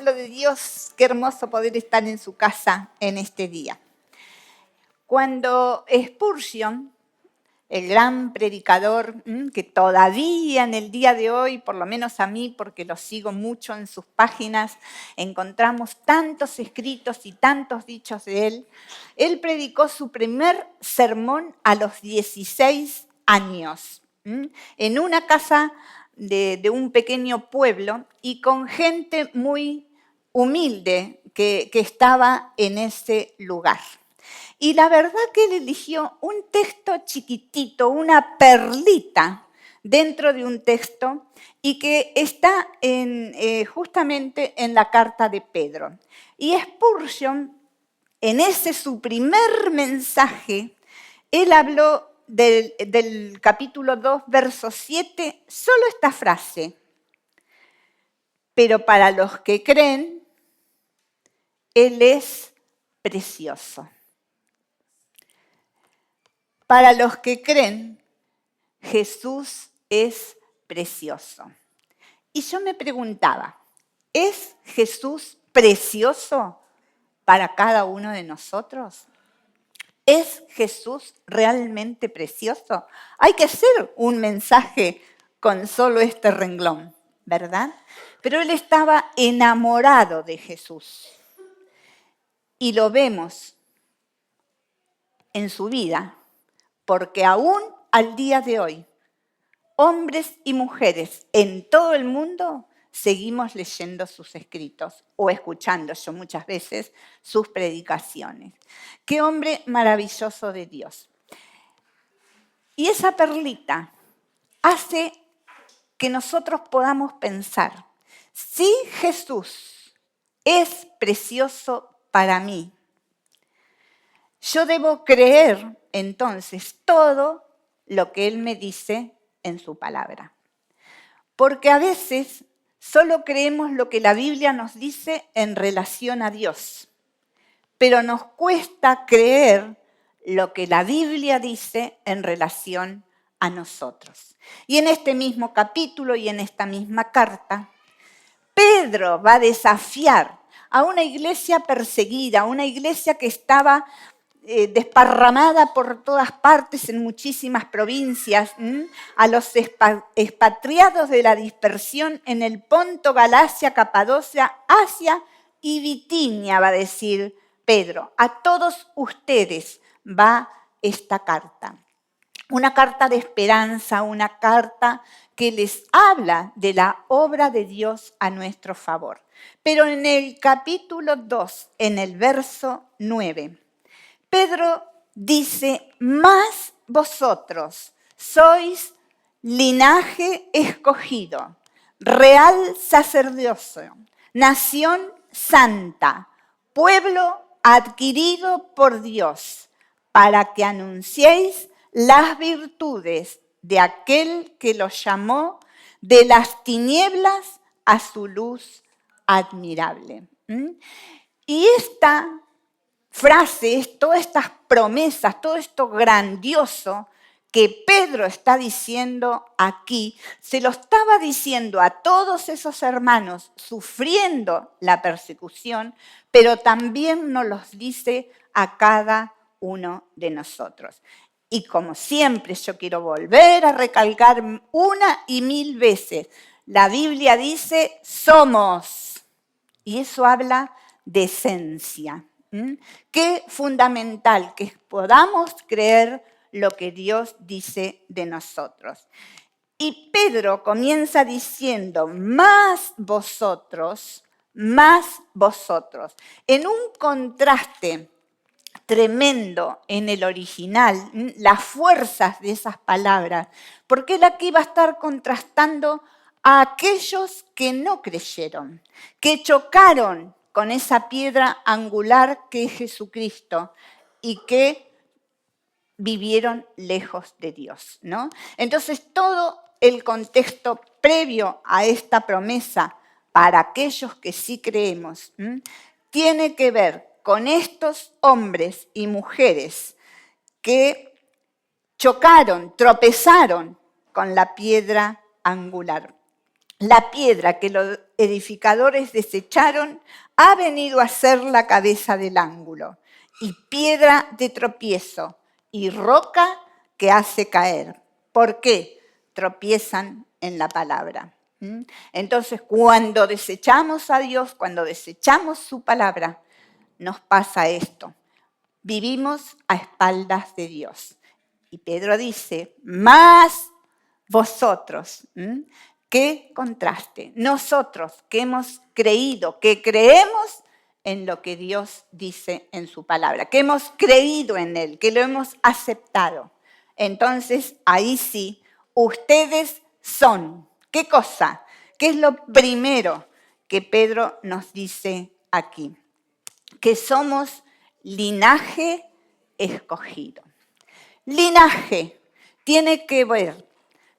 pueblo de Dios, qué hermoso poder estar en su casa en este día. Cuando Spurgeon, el gran predicador, que todavía en el día de hoy, por lo menos a mí, porque lo sigo mucho en sus páginas, encontramos tantos escritos y tantos dichos de él predicó su primer sermón a los 16 años, en una casa de un pequeño pueblo y con gente muy humilde que estaba en ese lugar. Y la verdad que él eligió un texto chiquitito, una perlita dentro de un texto y que está justamente en la carta de Pedro. Y Spurgeon, en ese su primer mensaje, él habló del capítulo 2, verso 7, solo esta frase: pero para los que creen, Él es precioso. Para los que creen, Jesús es precioso. Y yo me preguntaba, ¿es Jesús precioso para cada uno de nosotros? ¿Es Jesús realmente precioso? Hay que hacer un mensaje con solo este renglón, ¿verdad? Pero él estaba enamorado de Jesús. Y lo vemos en su vida, porque aún al día de hoy, hombres y mujeres en todo el mundo seguimos leyendo sus escritos o escuchando yo muchas veces sus predicaciones. ¡Qué hombre maravilloso de Dios! Y esa perlita hace que nosotros podamos pensar, si Jesús es precioso para mí, yo debo creer entonces todo lo que Él me dice en su palabra. Porque a veces solo creemos lo que la Biblia nos dice en relación a Dios, pero nos cuesta creer lo que la Biblia dice en relación a nosotros. Y en este mismo capítulo y en esta misma carta, Pedro va a desafiar a una iglesia perseguida, a una iglesia que estaba desparramada por todas partes en muchísimas provincias, a los expatriados de la dispersión en el Ponto, Galacia, Capadocia, Asia y Bitinia, va a decir Pedro. A todos ustedes va esta carta. Una carta de esperanza, una carta que les habla de la obra de Dios a nuestro favor. Pero en el capítulo 2, en el verso 9, Pedro dice, mas vosotros sois linaje escogido, real sacerdocio, nación santa, pueblo adquirido por Dios, para que anunciéis las virtudes de aquel que los llamó de las tinieblas a su luz admirable. Y esta frases, todas estas promesas, todo esto grandioso que Pedro está diciendo aquí, se lo estaba diciendo a todos esos hermanos sufriendo la persecución, pero también nos los dice a cada uno de nosotros. Y como siempre yo quiero volver a recalcar una y mil veces, la Biblia dice somos, y eso habla de esencia. Qué fundamental que podamos creer lo que Dios dice de nosotros. Y Pedro comienza diciendo, más vosotros, en un contraste tremendo en el original, las fuerzas de esas palabras, porque él aquí va a estar contrastando a aquellos que no creyeron, que chocaron con esa piedra angular que es Jesucristo y que vivieron lejos de Dios, ¿no? Entonces, todo el contexto previo a esta promesa para aquellos que sí creemos, tiene que ver con estos hombres y mujeres que chocaron, tropezaron con la piedra angular. La piedra que los edificadores desecharon ha venido a ser la cabeza del ángulo, y piedra de tropiezo, y roca que hace caer. ¿Por qué? Tropiezan en la palabra. Entonces, cuando desechamos a Dios, cuando desechamos su palabra, nos pasa esto. Vivimos a espaldas de Dios. Y Pedro dice, más vosotros. ¡Qué contraste! Nosotros que hemos creído, que creemos en lo que Dios dice en su palabra, que hemos creído en Él, que lo hemos aceptado. Entonces, ahí sí, ustedes son. ¿Qué cosa? ¿Qué es lo primero que Pedro nos dice aquí? Que somos linaje escogido. Linaje tiene que ver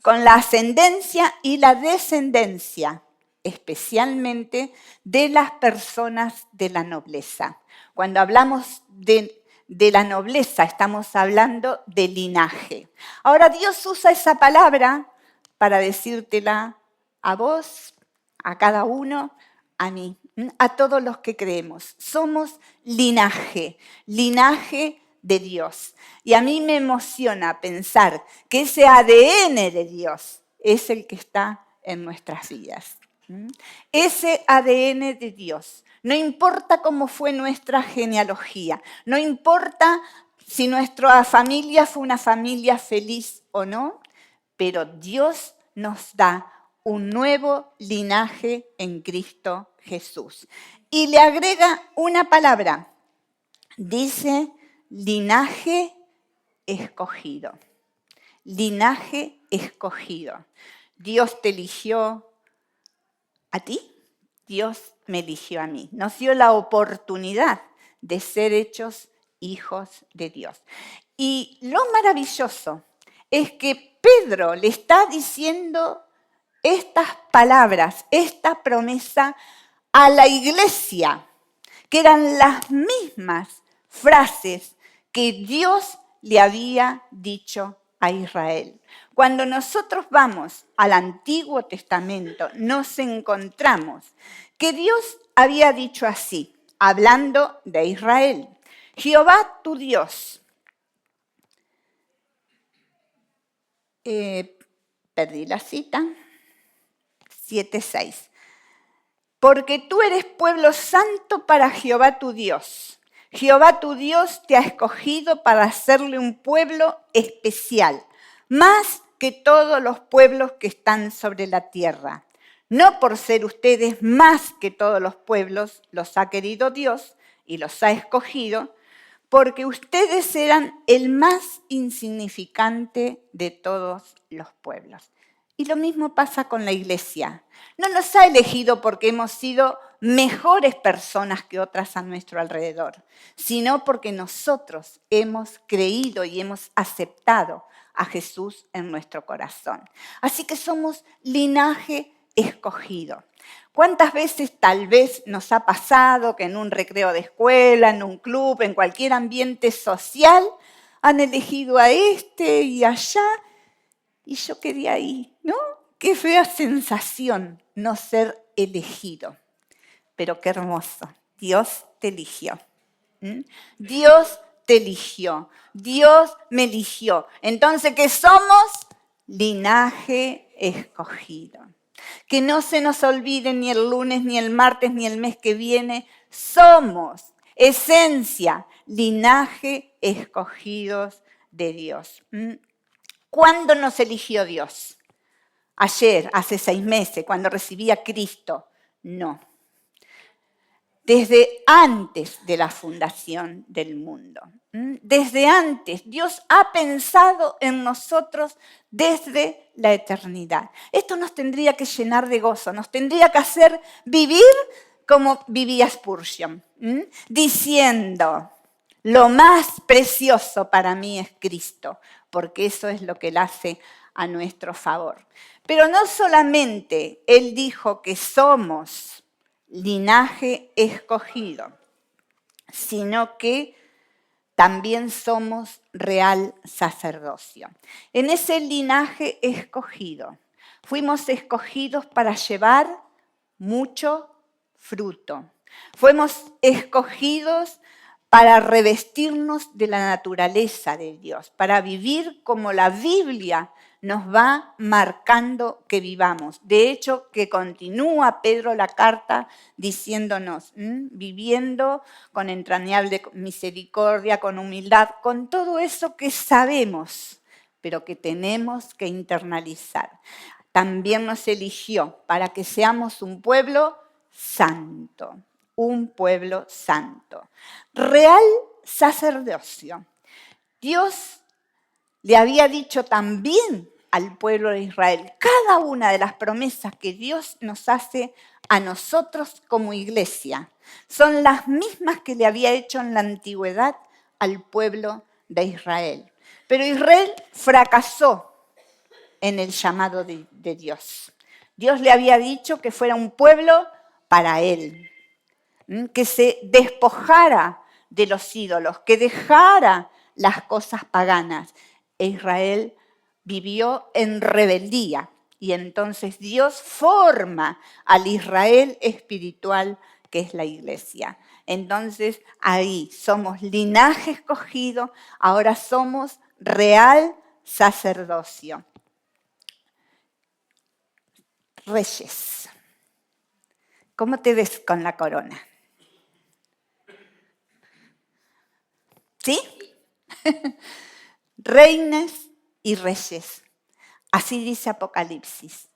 con la ascendencia y la descendencia, especialmente de las personas de la nobleza. Cuando hablamos de la nobleza, estamos hablando de linaje. Ahora Dios usa esa palabra para decírtela a vos, a cada uno, a mí, a todos los que creemos. Somos linaje, linaje de Dios. Y a mí me emociona pensar que ese ADN de Dios es el que está en nuestras vidas. Ese ADN de Dios. No importa cómo fue nuestra genealogía, no importa si nuestra familia fue una familia feliz o no, pero Dios nos da un nuevo linaje en Cristo Jesús. Y le agrega una palabra. Dice linaje escogido. Linaje escogido. Dios te eligió a ti, Dios me eligió a mí. Nos dio la oportunidad de ser hechos hijos de Dios. Y lo maravilloso es que Pedro le está diciendo estas palabras, esta promesa a la iglesia, que eran las mismas frases que Dios le había dicho a Israel. Cuando nosotros vamos al Antiguo Testamento, nos encontramos que Dios había dicho así, hablando de Israel: Jehová tu Dios. Perdí la cita. 7:6. Porque tú eres pueblo santo para Jehová tu Dios. Jehová tu Dios te ha escogido para hacerle un pueblo especial, más que todos los pueblos que están sobre la tierra. No por ser ustedes más que todos los pueblos, los ha querido Dios y los ha escogido, porque ustedes eran el más insignificante de todos los pueblos. Y lo mismo pasa con la iglesia. No nos ha elegido porque hemos sido mejores personas que otras a nuestro alrededor, sino porque nosotros hemos creído y hemos aceptado a Jesús en nuestro corazón. Así que somos linaje escogido. ¿Cuántas veces tal vez nos ha pasado que en un recreo de escuela, en un club, en cualquier ambiente social, han elegido a este y allá y yo quedé ahí, ¿no? Qué fea sensación no ser elegido. Pero qué hermoso, Dios te eligió. Dios te eligió, Dios me eligió. Entonces, ¿qué somos? Linaje escogido. Que no se nos olvide ni el lunes, ni el martes, ni el mes que viene. Somos, esencia, linaje escogidos de Dios. ¿Cuándo nos eligió Dios? Ayer, hace 6 meses, cuando recibí a Cristo. No. Desde antes de la fundación del mundo. Desde antes, Dios ha pensado en nosotros desde la eternidad. Esto nos tendría que llenar de gozo, nos tendría que hacer vivir como vivía Spurgeon, diciendo: lo más precioso para mí es Cristo, porque eso es lo que Él hace a nuestro favor. Pero no solamente Él dijo que somos linaje escogido, sino que también somos real sacerdocio. En ese linaje escogido Fuimos escogidos para llevar mucho fruto. Fuimos escogidos para revestirnos de la naturaleza de Dios, para vivir como la Biblia nos va marcando que vivamos. De hecho, que continúa Pedro la carta diciéndonos, viviendo con entrañable misericordia, con humildad, con todo eso que sabemos, pero que tenemos que internalizar. También nos eligió para que seamos un pueblo santo, un pueblo santo. Real sacerdocio. Dios le había dicho también al pueblo de Israel, cada una de las promesas que Dios nos hace a nosotros como iglesia son las mismas que le había hecho en la antigüedad al pueblo de Israel. Pero Israel fracasó en el llamado de Dios. Dios le había dicho que fuera un pueblo para él, que se despojara de los ídolos, que dejara las cosas paganas. E Israel vivió en rebeldía y entonces Dios forma al Israel espiritual que es la iglesia. Entonces ahí somos linaje escogido, ahora somos real sacerdocio. Reyes. ¿Cómo te ves con la corona? ¿Sí? Reinas y reyes. Así dice Apocalipsis,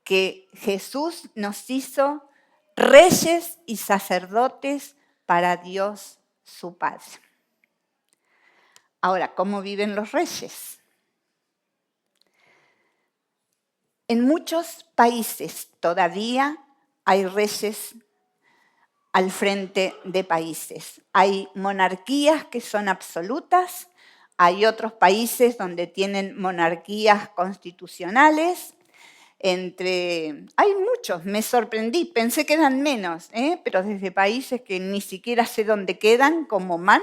que Jesús nos hizo reyes y sacerdotes para Dios su Padre. Ahora, ¿cómo viven los reyes? En muchos países todavía hay reyes al frente de países. Hay monarquías que son absolutas, hay otros países donde tienen monarquías constitucionales. Hay muchos, me sorprendí, pensé que eran menos, pero desde países que ni siquiera sé dónde quedan, como Oman,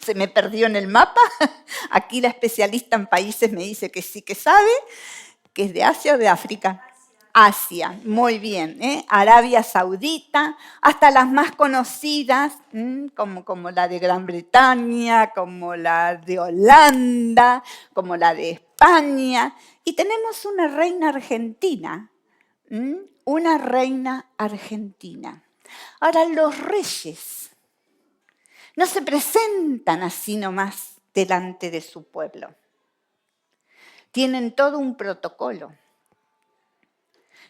se me perdió en el mapa. Aquí la especialista en países me dice que sí que sabe, que es de Asia o de África. Asia, muy bien. Arabia Saudita, hasta las más conocidas, como la de Gran Bretaña, como la de Holanda, como la de España. Y tenemos una reina argentina, una reina argentina. Ahora, los reyes no se presentan así nomás delante de su pueblo. Tienen todo un protocolo.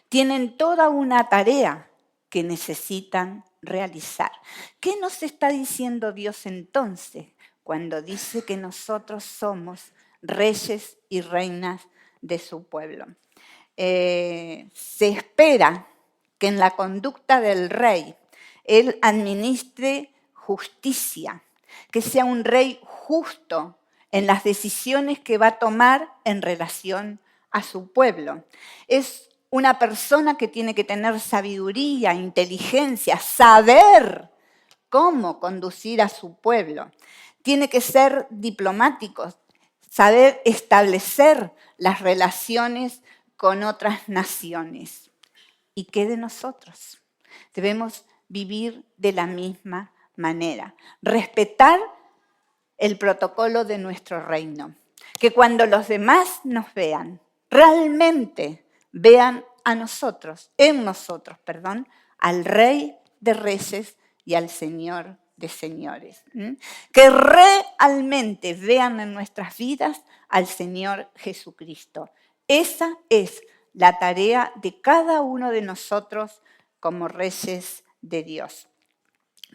Tienen toda una tarea que necesitan realizar. ¿Qué nos está diciendo Dios entonces cuando dice que nosotros somos reyes y reinas de su pueblo? Se espera que en la conducta del rey él administre justicia, que sea un rey justo en las decisiones que va a tomar en relación a su pueblo. Es una persona que tiene que tener sabiduría, inteligencia, saber cómo conducir a su pueblo. Tiene que ser diplomático, saber establecer las relaciones con otras naciones. ¿Y qué de nosotros? Debemos vivir de la misma manera, respetar el protocolo de nuestro reino, que cuando los demás nos vean, realmente vean a nosotros, al Rey de Reyes y al Señor de Señores. Que realmente vean en nuestras vidas al Señor Jesucristo. Esa es la tarea de cada uno de nosotros como reyes de Dios.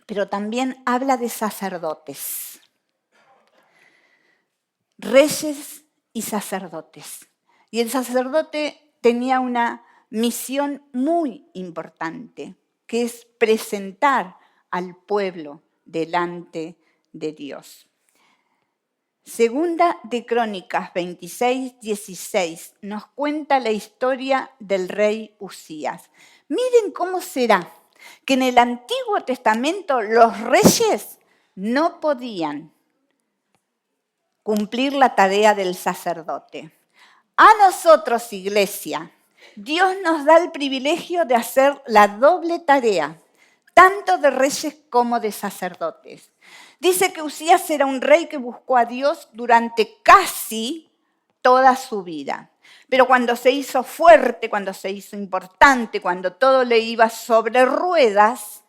Pero también habla de sacerdotes. Reyes y sacerdotes. Y el sacerdote tenía una misión muy importante, que es presentar al pueblo delante de Dios. Segunda de Crónicas 26, 16 nos cuenta la historia del rey Usías. Miren cómo será que en el Antiguo Testamento los reyes no podían cumplir la tarea del sacerdote. A nosotros, iglesia, Dios nos da el privilegio de hacer la doble tarea, tanto de reyes como de sacerdotes. Dice que Usías era un rey que buscó a Dios durante casi toda su vida. Pero cuando se hizo fuerte, cuando se hizo importante, cuando todo le iba sobre ruedas,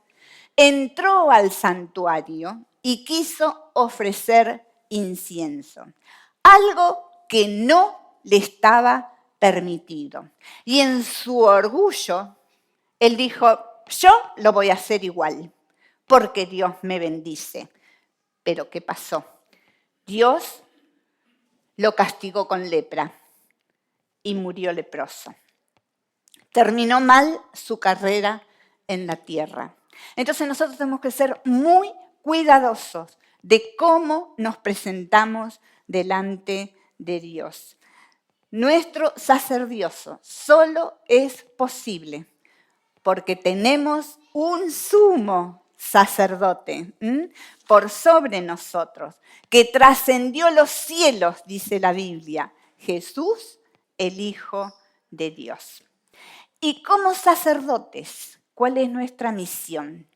entró al santuario y quiso ofrecer incienso, algo que no le estaba permitido. Y en su orgullo, él dijo, yo lo voy a hacer igual, porque Dios me bendice. Pero ¿qué pasó? Dios lo castigó con lepra y murió leproso. Terminó mal su carrera en la tierra. Entonces nosotros tenemos que ser muy cuidadosos de cómo nos presentamos delante de Dios. Nuestro sacerdocio solo es posible porque tenemos un sumo sacerdote por sobre nosotros, que trascendió los cielos, dice la Biblia, Jesús, el Hijo de Dios. Y como sacerdotes, ¿cuál es nuestra misión?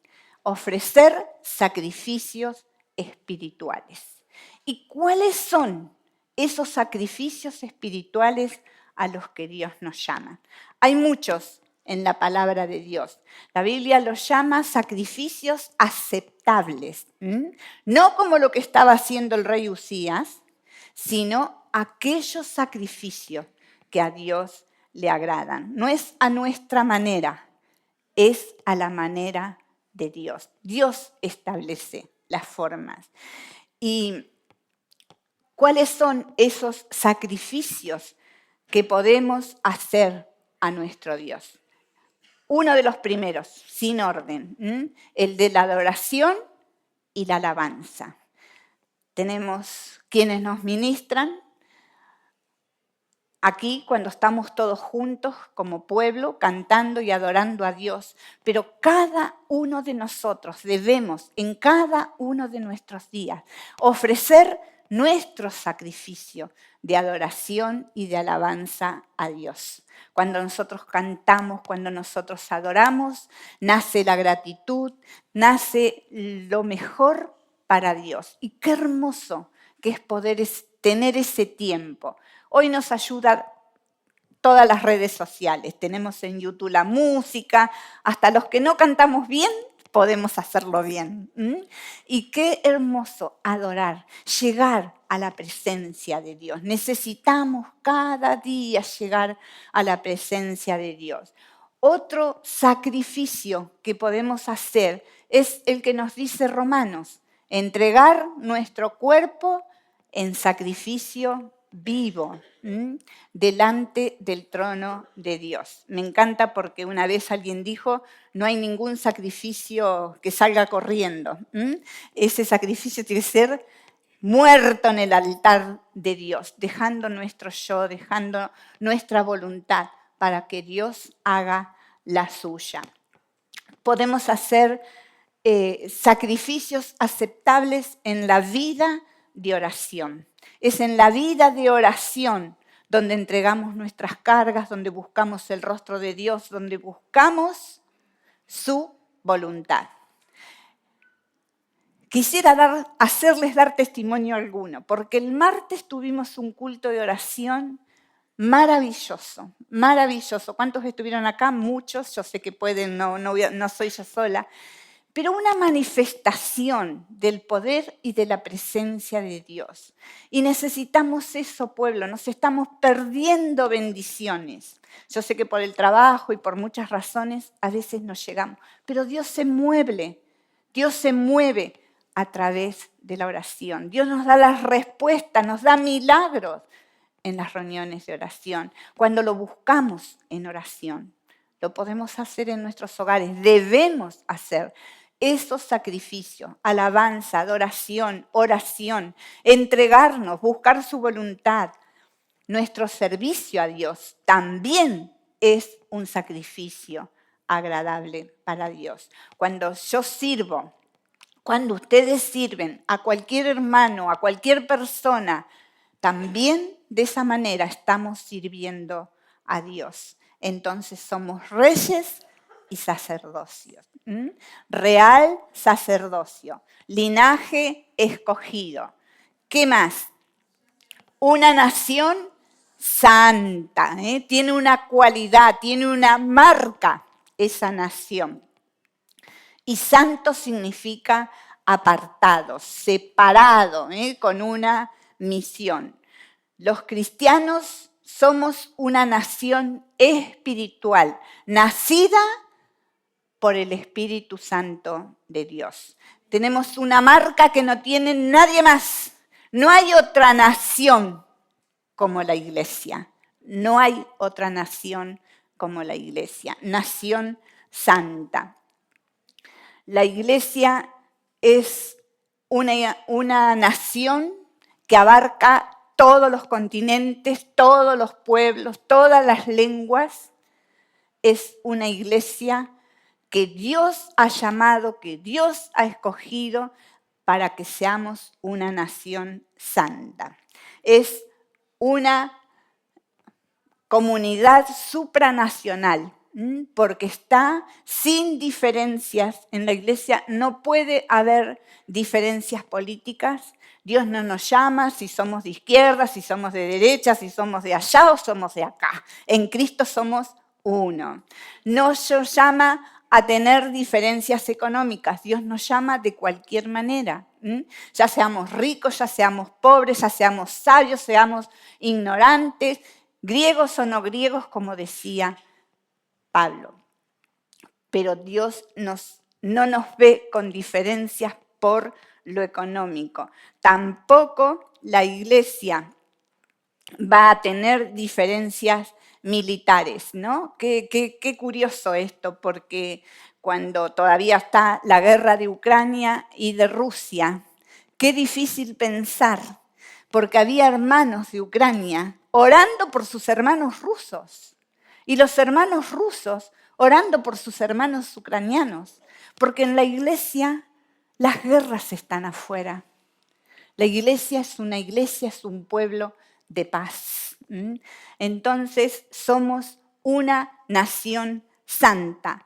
Ofrecer sacrificios espirituales. ¿Y cuáles son esos sacrificios espirituales a los que Dios nos llama? Hay muchos en la palabra de Dios. La Biblia los llama sacrificios aceptables. No como lo que estaba haciendo el rey Usías, sino aquellos sacrificios que a Dios le agradan. No es a nuestra manera, es a la manera de Dios. Dios establece las formas. ¿Y cuáles son esos sacrificios que podemos hacer a nuestro Dios? Uno de los primeros, sin orden, el de la adoración y la alabanza. Tenemos quienes nos ministran. Aquí, cuando estamos todos juntos como pueblo, cantando y adorando a Dios, pero cada uno de nosotros debemos, en cada uno de nuestros días, ofrecer nuestro sacrificio de adoración y de alabanza a Dios. Cuando nosotros cantamos, cuando nosotros adoramos, nace la gratitud, nace lo mejor para Dios. Y qué hermoso que es poder tener ese tiempo. Hoy nos ayuda todas las redes sociales. Tenemos en YouTube la música, hasta los que no cantamos bien, podemos hacerlo bien. Y qué hermoso adorar, llegar a la presencia de Dios. Necesitamos cada día llegar a la presencia de Dios. Otro sacrificio que podemos hacer es el que nos dice Romanos, entregar nuestro cuerpo en sacrificio vivo, delante del trono de Dios. Me encanta porque una vez alguien dijo, no hay ningún sacrificio que salga corriendo. Ese sacrificio tiene que ser muerto en el altar de Dios, dejando nuestro yo, dejando nuestra voluntad para que Dios haga la suya. Podemos hacer sacrificios aceptables en la vida de oración. Es en la vida de oración donde entregamos nuestras cargas, donde buscamos el rostro de Dios, donde buscamos su voluntad. Quisiera hacerles dar testimonio alguno, porque el martes tuvimos un culto de oración maravilloso, maravilloso. ¿Cuántos estuvieron acá? Muchos, yo sé que pueden, no soy yo sola, pero una manifestación del poder y de la presencia de Dios. Y necesitamos eso, pueblo, nos estamos perdiendo bendiciones. Yo sé que por el trabajo y por muchas razones a veces no llegamos, pero Dios se mueve a través de la oración. Dios nos da las respuestas, nos da milagros en las reuniones de oración, cuando lo buscamos en oración. Lo podemos hacer en nuestros hogares, debemos hacer esos sacrificios, alabanza, adoración, oración, entregarnos, buscar su voluntad. Nuestro servicio a Dios también es un sacrificio agradable para Dios. Cuando yo sirvo, cuando ustedes sirven a cualquier hermano, a cualquier persona, también de esa manera estamos sirviendo a Dios. Entonces somos reyes y sacerdocios. Real sacerdocio, linaje escogido. ¿Qué más? Una nación santa, tiene una cualidad, tiene una marca esa nación. Y santo significa apartado, separado, con una misión. Los cristianos somos una nación espiritual, nacida por el Espíritu Santo de Dios. Tenemos una marca que no tiene nadie más. No hay otra nación como la iglesia. No hay otra nación como la iglesia. Nación santa. La iglesia es una nación que abarca todos los continentes, todos los pueblos, todas las lenguas. Es una iglesia que Dios ha llamado, que Dios ha escogido para que seamos una nación santa. Es una comunidad supranacional, porque está sin diferencias. En la iglesia no puede haber diferencias políticas. Dios no nos llama si somos de izquierda, si somos de derecha, si somos de allá o somos de acá. En Cristo somos uno. No nos llama a tener diferencias económicas. Dios nos llama de cualquier manera. Ya seamos ricos, ya seamos pobres, ya seamos sabios, seamos ignorantes, griegos o no griegos, como decía Pablo. Pero Dios no nos ve con diferencias por lo económico. Tampoco la iglesia va a tener diferencias militares, ¿no? Qué curioso esto, porque cuando todavía está la guerra de Ucrania y de Rusia, qué difícil pensar, porque había hermanos de Ucrania orando por sus hermanos rusos y los hermanos rusos orando por sus hermanos ucranianos, porque en la iglesia las guerras están afuera. La iglesia, es un pueblo de paz. Entonces somos una nación santa.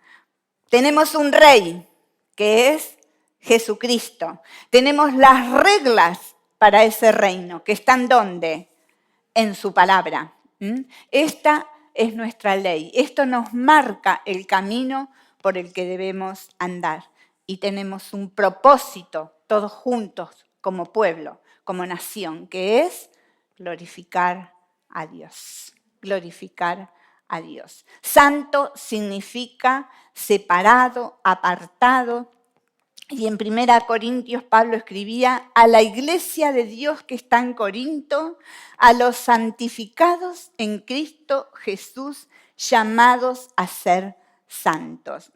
Tenemos un rey, que es Jesucristo. Tenemos las reglas para ese reino, que están ¿dónde? En su palabra. Esta es nuestra ley. Esto nos marca el camino por el que debemos andar. Y tenemos un propósito, todos juntos, como pueblo, como nación, que es glorificar a Dios. Glorificar a Dios. Santo significa separado, apartado. Y en 1 Corintios Pablo escribía: a la iglesia de Dios que está en Corinto, a los santificados en Cristo Jesús, llamados a ser santos.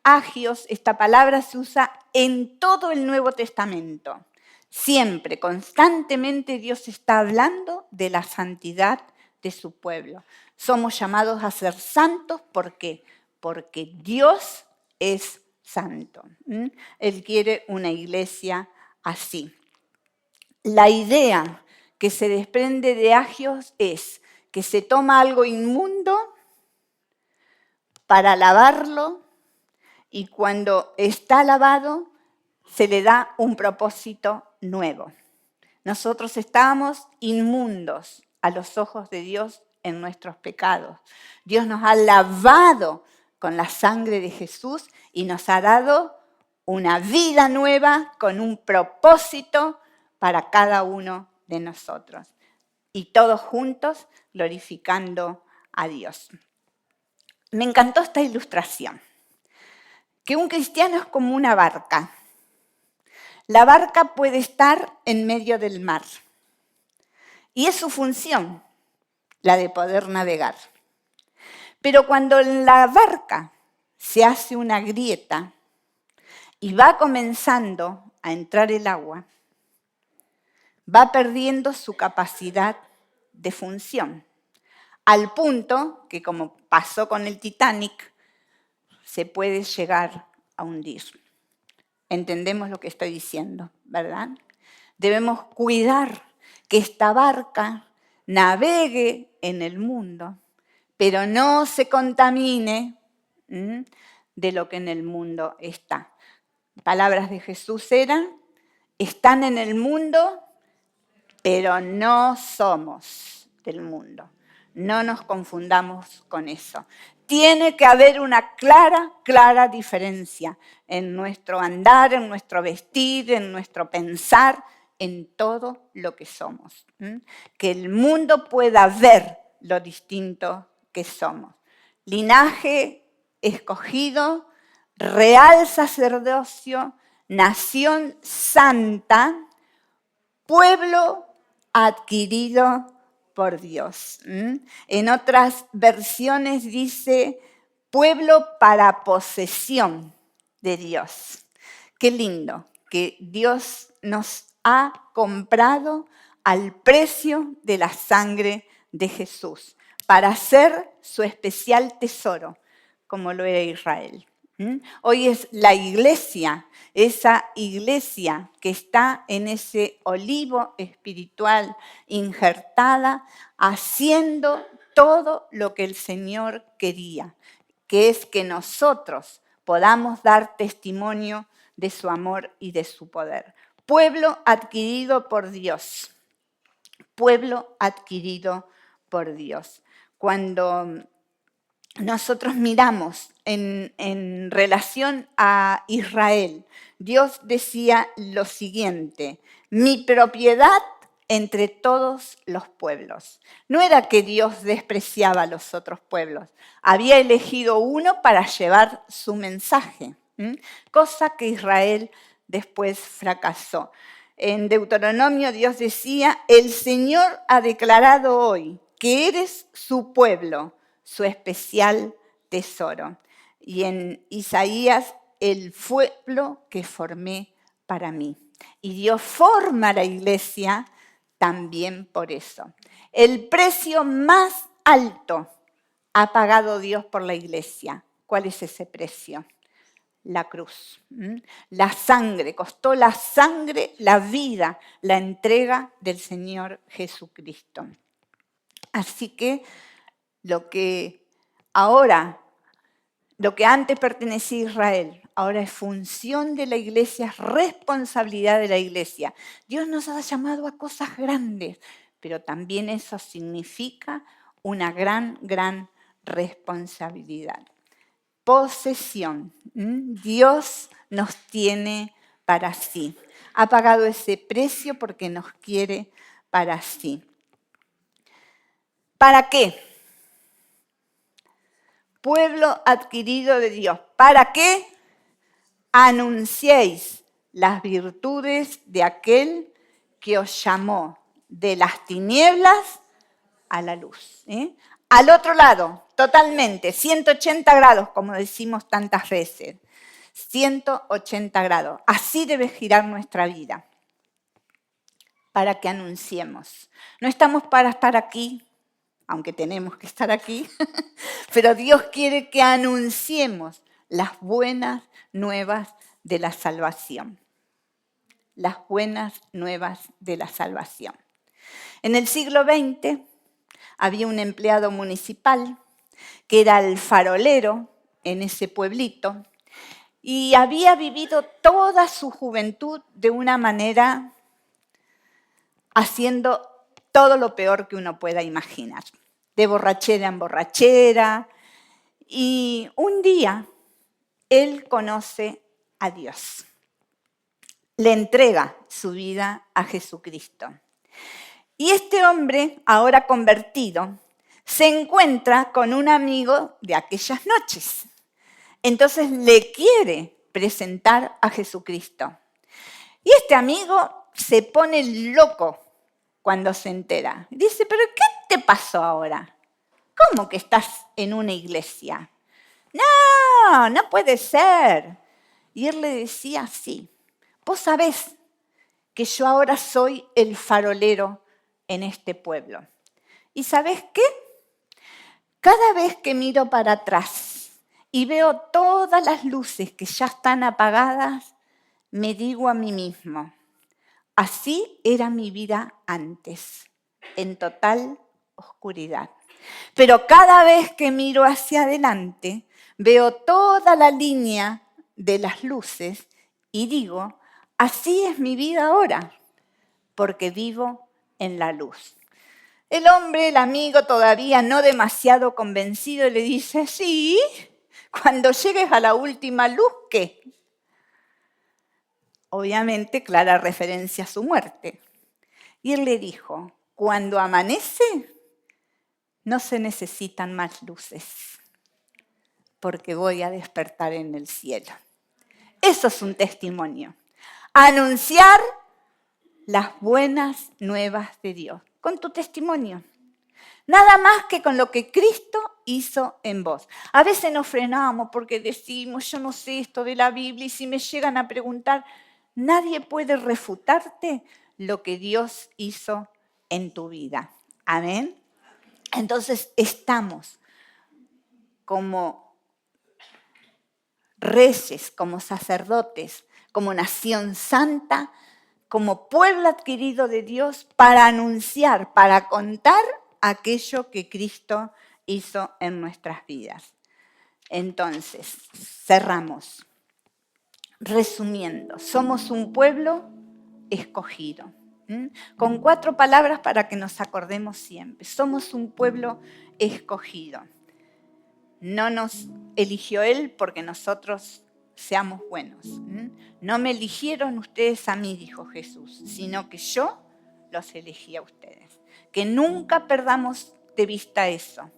Agios, esta palabra se usa en todo el Nuevo Testamento. Siempre, constantemente Dios está hablando de la santidad de su pueblo. Somos llamados a ser santos, ¿por qué? Porque Dios es santo. Él quiere una iglesia así. La idea que se desprende de Agios es que se toma algo inmundo para lavarlo y cuando está lavado se le da un propósito nuevo. Nosotros estábamos inmundos a los ojos de Dios en nuestros pecados. Dios nos ha lavado con la sangre de Jesús y nos ha dado una vida nueva con un propósito para cada uno de nosotros. Y todos juntos glorificando a Dios. Me encantó esta ilustración, que un cristiano es como una barca. La barca puede estar en medio del mar y es su función, la de poder navegar. Pero cuando en la barca se hace una grieta y va comenzando a entrar el agua, va perdiendo su capacidad de función, al punto que, como pasó con el Titanic, se puede llegar a hundir. Entendemos lo que estoy diciendo, ¿verdad? Debemos cuidar que esta barca navegue en el mundo, pero no se contamine de lo que en el mundo está. Palabras de Jesús eran: están en el mundo, pero no somos del mundo. No nos confundamos con eso. Tiene que haber una clara diferencia en nuestro andar, en nuestro vestir, en nuestro pensar, en todo lo que somos. Que el mundo pueda ver lo distinto que somos. Linaje escogido, real sacerdocio, nación santa, pueblo adquirido por Dios. En otras versiones dice pueblo para posesión de Dios. Qué lindo que Dios nos ha comprado al precio de la sangre de Jesús para ser su especial tesoro, como lo era Israel. Hoy es la iglesia, esa iglesia que está en ese olivo espiritual injertada, haciendo todo lo que el Señor quería, que es que nosotros podamos dar testimonio de su amor y de su poder. Pueblo adquirido por Dios. Pueblo adquirido por Dios. Cuando nosotros miramos en relación a Israel, Dios decía lo siguiente: mi propiedad entre todos los pueblos. No era que Dios despreciaba a los otros pueblos, había elegido uno para llevar su mensaje, cosa que Israel después fracasó. En Deuteronomio Dios decía: el Señor ha declarado hoy que eres su pueblo, su especial tesoro. Y en Isaías: el pueblo que formé para mí. Y Dios forma la iglesia también por eso. El precio más alto ha pagado Dios por la iglesia. ¿Cuál es ese precio? La cruz. La sangre, costó la sangre, la vida, la entrega del Señor Jesucristo. Así que lo que antes pertenecía a Israel, ahora es función de la iglesia, es responsabilidad de la iglesia. Dios nos ha llamado a cosas grandes, pero también eso significa una gran responsabilidad. Posesión. Dios nos tiene para sí. Ha pagado ese precio porque nos quiere para sí. ¿Para qué? Pueblo adquirido de Dios. ¿Para qué? Anunciéis las virtudes de aquel que os llamó de las tinieblas a la luz. Al otro lado, totalmente, 180 grados, como decimos tantas veces. 180 grados. Así debe girar nuestra vida, para que anunciemos. No estamos para estar aquí, aunque tenemos que estar aquí, pero Dios quiere que anunciemos las buenas nuevas de la salvación. Las buenas nuevas de la salvación. En el siglo XX había un empleado municipal que era el farolero en ese pueblito y había vivido toda su juventud de una manera haciendo todo lo peor que uno pueda imaginar, de borrachera en borrachera. Y un día él conoce a Dios, le entrega su vida a Jesucristo. Y este hombre, ahora convertido, se encuentra con un amigo de aquellas noches. Entonces le quiere presentar a Jesucristo. Y este amigo se pone loco cuando se entera. Dice: ¿pero qué te pasó ahora? ¿Cómo que estás en una iglesia? No, no puede ser. Y él le decía: sí, vos sabés que yo ahora soy el farolero en este pueblo. ¿Y sabés qué? Cada vez que miro para atrás y veo todas las luces que ya están apagadas, me digo a mí mismo: Así era mi vida antes, en total oscuridad. Pero cada vez que miro hacia adelante, veo toda la línea de las luces y digo, así es mi vida ahora, porque vivo en la luz. El hombre, el amigo, todavía no demasiado convencido, le dice, sí, cuando llegues a la última luz, ¿qué? Obviamente, clara referencia a su muerte. Y él le dijo, cuando amanece, no se necesitan más luces, porque voy a despertar en el cielo. Eso es un testimonio. Anunciar las buenas nuevas de Dios, con tu testimonio. Nada más que con lo que Cristo hizo en vos. A veces nos frenamos porque decimos, yo no sé esto de la Biblia, y si me llegan a preguntar, nadie puede refutarte lo que Dios hizo en tu vida. Amén. Entonces estamos como reyes, como sacerdotes, como nación santa, como pueblo adquirido de Dios para anunciar, para contar aquello que Cristo hizo en nuestras vidas. Entonces, cerramos. Resumiendo, somos un pueblo escogido. Con 4 palabras para que nos acordemos siempre. Somos un pueblo escogido. No nos eligió Él porque nosotros seamos buenos. No me eligieron ustedes a mí, dijo Jesús, sino que yo los elegí a ustedes. Que nunca perdamos de vista eso,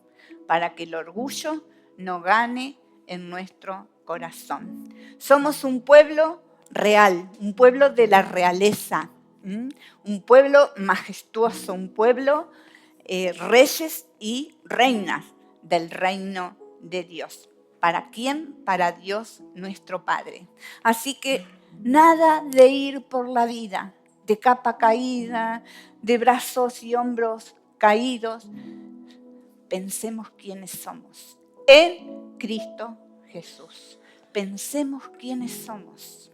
para que el orgullo no gane en nuestro corazón. Somos un pueblo real, un pueblo de la realeza, un pueblo majestuoso, un pueblo reyes y reinas del reino de Dios. ¿Para quién? Para Dios nuestro Padre. Así que nada de ir por la vida de capa caída, de brazos y hombros caídos. Pensemos quiénes somos en Cristo Jesús. Pensemos quiénes somos.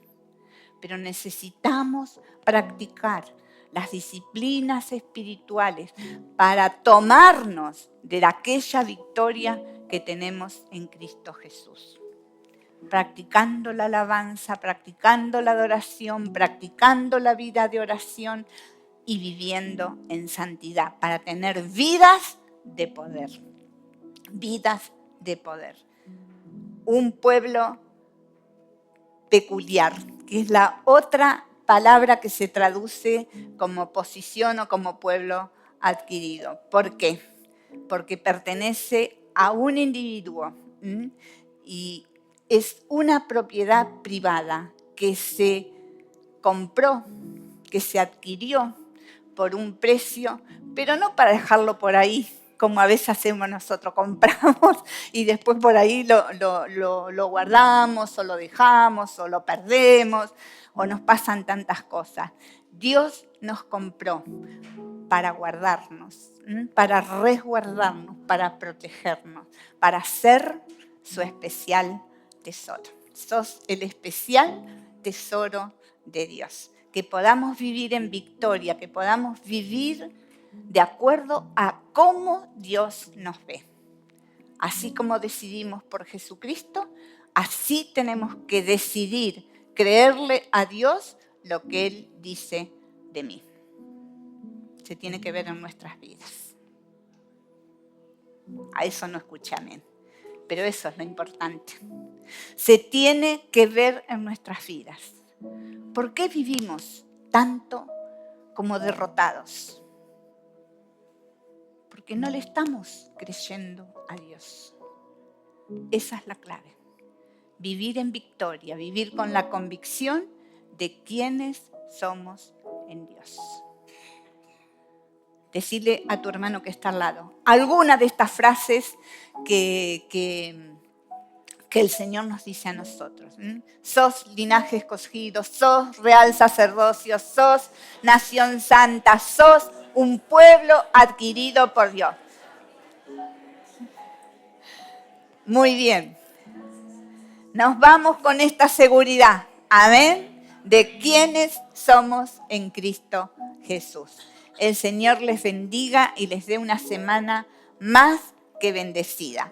Pero necesitamos practicar las disciplinas espirituales para tomarnos de aquella victoria que tenemos en Cristo Jesús. Practicando la alabanza, practicando la adoración, practicando la vida de oración y viviendo en santidad para tener vidas de poder. Vidas de poder. Un pueblo peculiar, que es la otra palabra que se traduce como posición o como pueblo adquirido. ¿Por qué? Porque pertenece a un individuo y es una propiedad privada que se compró, que se adquirió por un precio, pero no para dejarlo por ahí, como a veces hacemos nosotros, compramos y después por ahí lo guardamos o lo dejamos o lo perdemos o nos pasan tantas cosas. Dios nos compró para guardarnos, para resguardarnos, para protegernos, para ser su especial tesoro. Sos el especial tesoro de Dios. Que podamos vivir en victoria, que podamos vivir de acuerdo a cómo Dios nos ve. Así como decidimos por Jesucristo, así tenemos que decidir creerle a Dios lo que Él dice de mí. Se tiene que ver en nuestras vidas. A eso no escuché amén, pero eso es lo importante. Se tiene que ver en nuestras vidas. ¿Por qué vivimos tanto como derrotados? Porque no le estamos creyendo a Dios. Esa es la clave. Vivir en victoria, vivir con la convicción de quiénes somos en Dios. Decirle a tu hermano que está al lado alguna de estas frases que el Señor nos dice a nosotros. Sos linaje escogido, sos real sacerdocio, sos nación santa, sos un pueblo adquirido por Dios. Muy bien. Nos vamos con esta seguridad. Amén. de quienes somos en Cristo Jesús. El Señor les bendiga y les dé una semana más que bendecida.